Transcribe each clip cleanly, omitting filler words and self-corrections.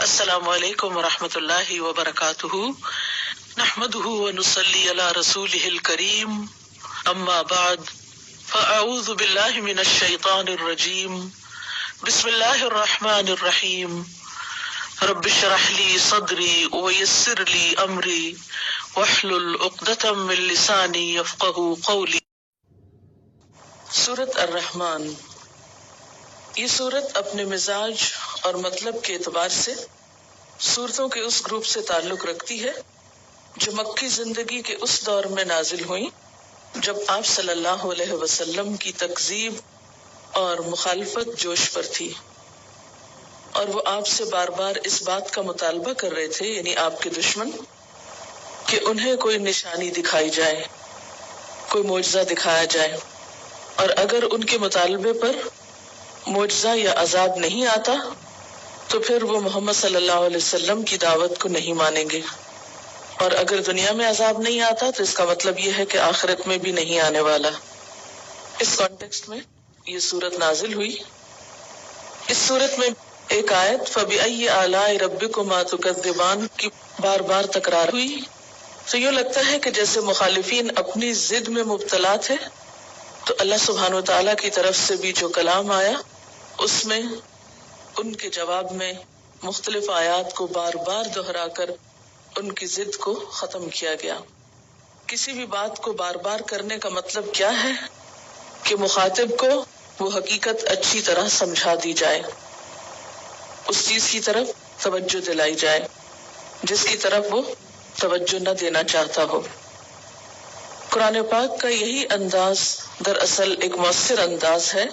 السلام علیکم ورحمۃ اللہ وبرکاتہ، نحمده ونصلی علی رسوله الکریم، اما بعد فاعوذ باللہ من الشیطان الرجیم، بسم اللہ الرحمن الرحیم، رب اشرح لی صدری ویسر لی امری واحلل عقدۃ من لسانی یفقهوا قولی۔ سورۃ الرحمن، یہ سورت اپنے مزاج اور مطلب کے اعتبار سے سورتوں کے اس گروپ سے تعلق رکھتی ہے جو مکی زندگی کے اس دور میں نازل ہوئیں جب آپ صلی اللہ علیہ وسلم کی تکذیب اور مخالفت جوش پر تھی، اور وہ آپ سے بار بار اس بات کا مطالبہ کر رہے تھے، یعنی آپ کے دشمن، کہ انہیں کوئی نشانی دکھائی جائے، کوئی معجزہ دکھایا جائے، اور اگر ان کے مطالبے پر معجزہ یا عذاب نہیں آتا تو پھر وہ محمد صلی اللہ علیہ وسلم کی دعوت کو نہیں مانیں گے، اور اگر دنیا میں عذاب نہیں آتا تو اس کا مطلب یہ ہے کہ آخرت میں بھی نہیں آنے والا۔ اس کانٹیکسٹ میں یہ سورت نازل ہوئی۔ اس سورت میں ایک آیت فَبِأَيِّ آلَاءِ رَبِّكُمَا تُكَذِّبَانِ کی بار بار تکرار ہوئی، تو یوں لگتا ہے کہ جیسے مخالفین اپنی ضد میں مبتلا تھے، تو اللہ سبحانہ وتعالیٰ کی طرف سے بھی جو کلام آیا اس میں ان کے جواب میں مختلف آیات کو بار بار دہرا کر ان کی ضد کو ختم کیا گیا۔ کسی بھی بات کو بار بار کرنے کا مطلب کیا ہے کہ مخاطب کو وہ حقیقت اچھی طرح سمجھا دی جائے، اس چیز کی طرف توجہ دلائی جائے جس کی طرف وہ توجہ نہ دینا چاہتا ہو۔ قرآن پاک کا یہی انداز دراصل ایک مؤثر انداز ہے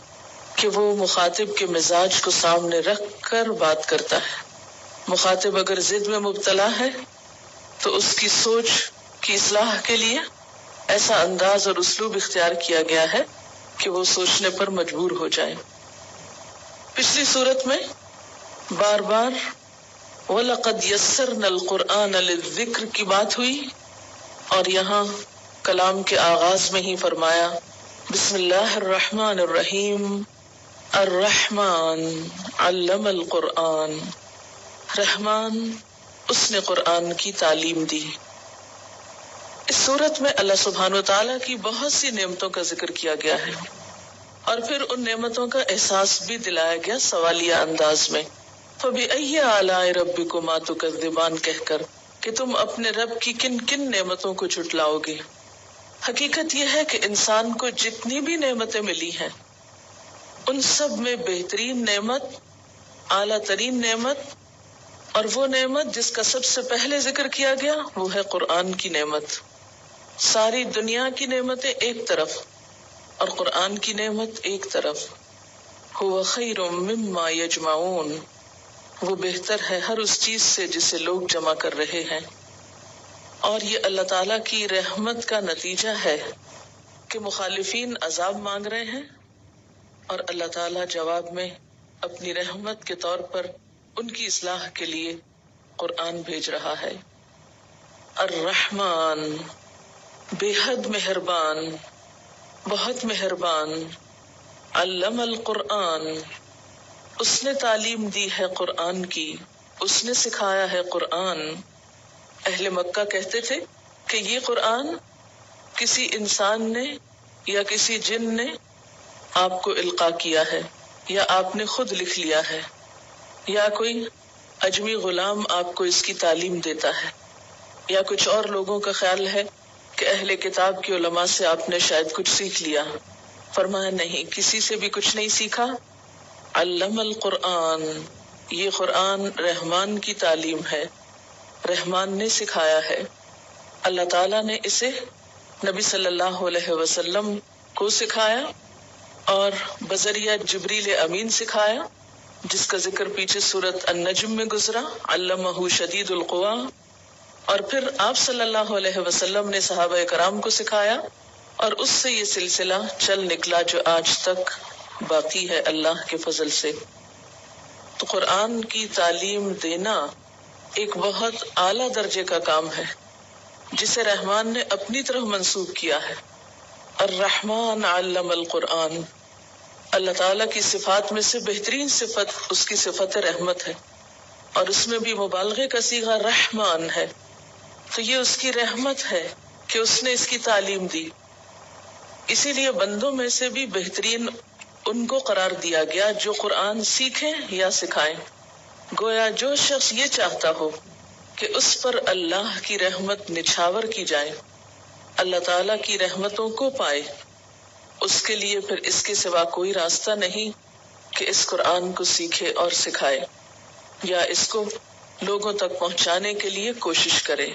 کہ وہ مخاطب کے مزاج کو سامنے رکھ کر بات کرتا ہے۔ مخاطب اگر ضد میں مبتلا ہے تو اس کی سوچ کی اصلاح کے لیے ایسا انداز اور اسلوب اختیار کیا گیا ہے کہ وہ سوچنے پر مجبور ہو جائے۔ پچھلی صورت میں بار بار وَلَقَدْ يَسَّرْنَا الْقُرْآنَ لِلذِّكْرِ کی بات ہوئی، اور یہاں کلام کے آغاز میں ہی فرمایا بسم اللہ الرحمن الرحیم، الرحمن علم القرآن، رحمان اس نے قرآن کی تعلیم دی۔ اس صورت میں اللہ سبحانہ وتعالیٰ کی بہت سی نعمتوں کا ذکر کیا گیا ہے، اور پھر ان نعمتوں کا احساس بھی دلایا گیا سوالیہ انداز میں، فَبِأَيِّ آلَاءِ رَبِّكُمَا تُكَذِّبَانِ کہہ کر کہ تم اپنے رب کی کن کن نعمتوں کو جھٹلاؤ گے۔ حقیقت یہ ہے کہ انسان کو جتنی بھی نعمتیں ملی ہیں ان سب میں بہترین نعمت، اعلیٰ ترین نعمت، اور وہ نعمت جس کا سب سے پہلے ذکر کیا گیا وہ ہے قرآن کی نعمت۔ ساری دنیا کی نعمتیں ایک طرف اور قرآن کی نعمت ایک طرف۔ هو خیر مما یجمعون، وہ بہتر ہے ہر اس چیز سے جسے لوگ جمع کر رہے ہیں۔ اور یہ اللہ تعالیٰ کی رحمت کا نتیجہ ہے کہ مخالفین عذاب مانگ رہے ہیں اور اللہ تعالیٰ جواب میں اپنی رحمت کے طور پر ان کی اصلاح کے لیے قرآن بھیج رہا ہے۔ الرحمن، بے حد مہربان، بہت مہربان، علم القرآن، اس نے تعلیم دی ہے قرآن کی، اس نے سکھایا ہے قرآن۔ اہل مکہ کہتے تھے کہ یہ قرآن کسی انسان نے یا کسی جن نے آپ کو القاء کیا ہے، یا آپ نے خود لکھ لیا ہے، یا کوئی اجمی غلام آپ کو اس کی تعلیم دیتا ہے، یا کچھ اور لوگوں کا خیال ہے کہ اہل کتاب کے علماء سے آپ نے شاید کچھ سیکھ لیا۔ فرمایا نہیں، کسی سے بھی کچھ نہیں سیکھا۔ علم القرآن، یہ قرآن رحمان کی تعلیم ہے، رحمان نے سکھایا ہے۔ اللہ تعالیٰ نے اسے نبی صلی اللہ علیہ وسلم کو سکھایا اور بذریعہ جبریل امین سکھایا، جس کا ذکر پیچھے سورۃ النجم میں گزرا، علمہ شدید القوا۔ اور پھر آپ صلی اللہ علیہ وسلم نے صحابہ کرام کو سکھایا، اور اس سے یہ سلسلہ چل نکلا جو آج تک باقی ہے اللہ کے فضل سے۔ تو قرآن کی تعلیم دینا ایک بہت اعلیٰ درجے کا کام ہے جسے رحمان نے اپنی طرف منسوب کیا ہے۔ الرحمن علم القرآن، اللہ تعالیٰ کی صفات میں سے بہترین صفت اس کی صفت رحمت ہے، اور اس میں بھی مبالغے کا صیغہ رحمان ہے، تو یہ اس کی رحمت ہے کہ اس نے اس کی تعلیم دی. اسی لیے بندوں میں سے بھی بہترین ان کو قرار دیا گیا جو قرآن سیکھیں یا سکھائیں. گویا جو شخص یہ چاہتا ہو کہ اس پر اللہ کی رحمت نچھاور کی جائے، اللہ تعالی کی رحمتوں کو پائے، اس کے لیے پھر اس کے سوا کوئی راستہ نہیں کہ اس قرآن کو سیکھے اور سکھائے یا اس کو لوگوں تک پہنچانے کے لیے کوشش کرے.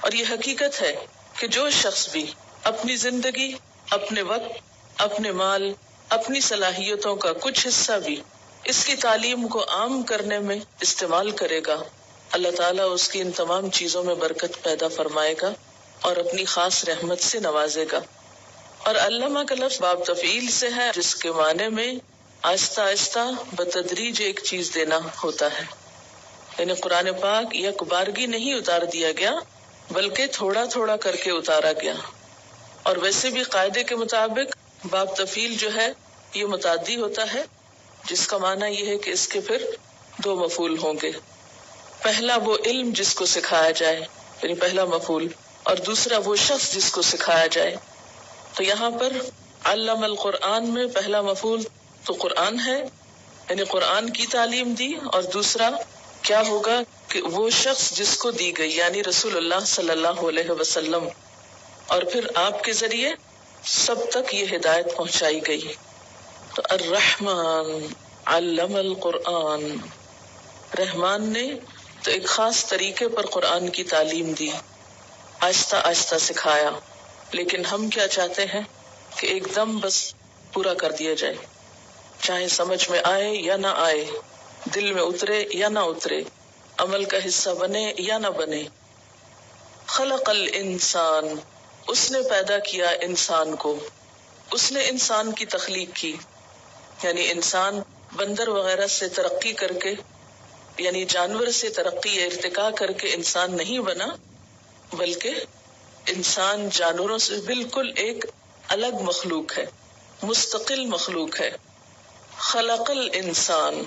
اور یہ حقیقت ہے کہ جو شخص بھی اپنی زندگی، اپنے وقت، اپنے مال، اپنی صلاحیتوں کا کچھ حصہ بھی اس کی تعلیم کو عام کرنے میں استعمال کرے گا، اللہ تعالیٰ اس کی ان تمام چیزوں میں برکت پیدا فرمائے گا اور اپنی خاص رحمت سے نوازے گا. اور علامہ کا لفظ باب تفعیل سے ہے، جس کے معنی میں آہستہ آہستہ بتدریج ایک چیز دینا ہوتا ہے. یعنی قرآن پاک یک بارگی نہیں اتار دیا گیا بلکہ تھوڑا تھوڑا کر کے اتارا گیا. اور ویسے بھی قاعدے کے مطابق باب تفعیل جو ہے یہ متعدی ہوتا ہے، جس کا معنی یہ ہے کہ اس کے پھر دو مفعول ہوں گے. پہلا وہ علم جس کو سکھایا جائے، یعنی پہلا مفعول، اور دوسرا وہ شخص جس کو سکھایا جائے. تو یہاں پر علم القرآن میں پہلا مفعول تو قرآن ہے، یعنی قرآن کی تعلیم دی، اور دوسرا کیا ہوگا کہ وہ شخص جس کو دی گئی، یعنی رسول اللہ صلی اللہ علیہ وسلم، اور پھر آپ کے ذریعے سب تک یہ ہدایت پہنچائی گئی. تو الرحمن علم القرآن، رحمان نے تو ایک خاص طریقے پر قرآن کی تعلیم دی، آہستہ آہستہ سکھایا. لیکن ہم کیا چاہتے ہیں کہ ایک دم بس پورا کر دیا جائے، چاہے سمجھ میں آئے یا نہ آئے، دل میں اترے یا نہ اترے، عمل کا حصہ بنے یا نہ بنے. خلق الانسان، اس نے پیدا کیا انسان کو، اس نے انسان کی تخلیق کی. یعنی انسان بندر وغیرہ سے ترقی کر کے، یعنی جانور سے ترقی یا ارتقاء کر کے انسان نہیں بنا، بلکہ انسان جانوروں سے بالکل ایک الگ مخلوق ہے، مستقل مخلوق ہے. خلق الانسان،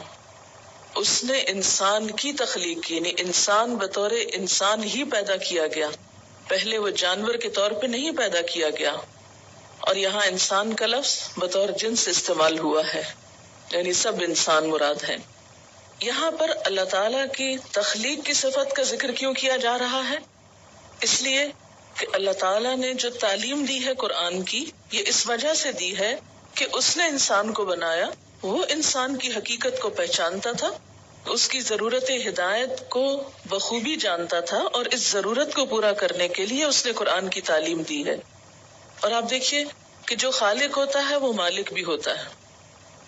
اس نے انسان کی تخلیق کی، یعنی انسان بطور انسان ہی پیدا کیا گیا، پہلے وہ جانور کے طور پہ نہیں پیدا کیا گیا. اور یہاں انسان کا لفظ بطور جنس استعمال ہوا ہے، یعنی سب انسان مراد ہے. یہاں پر اللہ تعالیٰ کی تخلیق کی صفت کا ذکر کیوں کیا جا رہا ہے؟ اس لیے کہ اللہ تعالیٰ نے جو تعلیم دی ہے قرآن کی، یہ اس وجہ سے دی ہے کہ اس نے انسان کو بنایا، وہ انسان کی حقیقت کو پہچانتا تھا، اس کی ضرورت ہدایت کو بخوبی جانتا تھا، اور اس ضرورت کو پورا کرنے کے لیے اس نے قرآن کی تعلیم دی ہے. اور آپ دیکھیے کہ جو خالق ہوتا ہے وہ مالک بھی ہوتا ہے.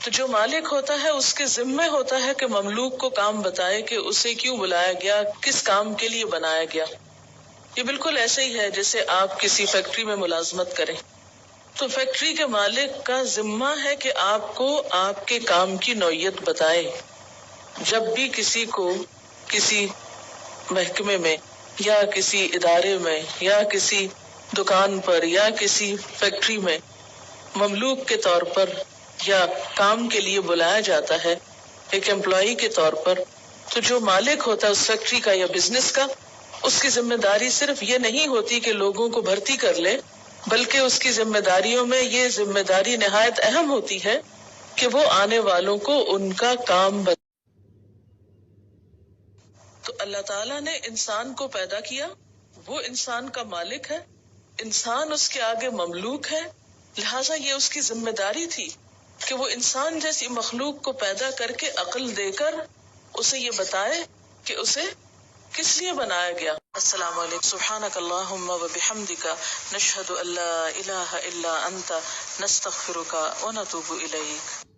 تو جو مالک ہوتا ہے اس کے ذمے ہوتا ہے کہ مملوک کو کام بتائے کہ اسے کیوں بلایا گیا، کس کام کے لیے بنایا گیا. یہ بالکل ایسے ہی ہے جیسے آپ کسی فیکٹری میں ملازمت کریں تو فیکٹری کے مالک کا ذمہ ہے کہ آپ کو آپ کے کام کی نوعیت بتائے. جب بھی کسی کو کسی محکمے میں یا کسی ادارے میں یا کسی دکان پر یا کسی فیکٹری میں مملوک کے طور پر یا کام کے لیے بلایا جاتا ہے ایک امپلائی کے طور پر، تو جو مالک ہوتا ہے اس فیکٹری کا یا بزنس کا، اس کی ذمہ داری صرف یہ نہیں ہوتی کہ لوگوں کو بھرتی کر لے، بلکہ اس کی ذمہ داریوں میں یہ ذمہ داری نہایت اہم ہوتی ہے کہ وہ آنے والوں کو ان کا کام بتائے. تو اللہ تعالیٰ نے انسان کو پیدا کیا، وہ انسان کا مالک ہے، انسان اس کے آگے مملوک ہے، لہٰذا یہ اس کی ذمہ داری تھی کہ وہ انسان جیسی مخلوق کو پیدا کر کے عقل دے کر اسے یہ بتائے کہ اسے کس لیے بنایا گیا. السلام علیکم. سبحانک اللہم و بحمدک، نشہد ان لا الہ الا انت، نستغفرک و نتوب الیک.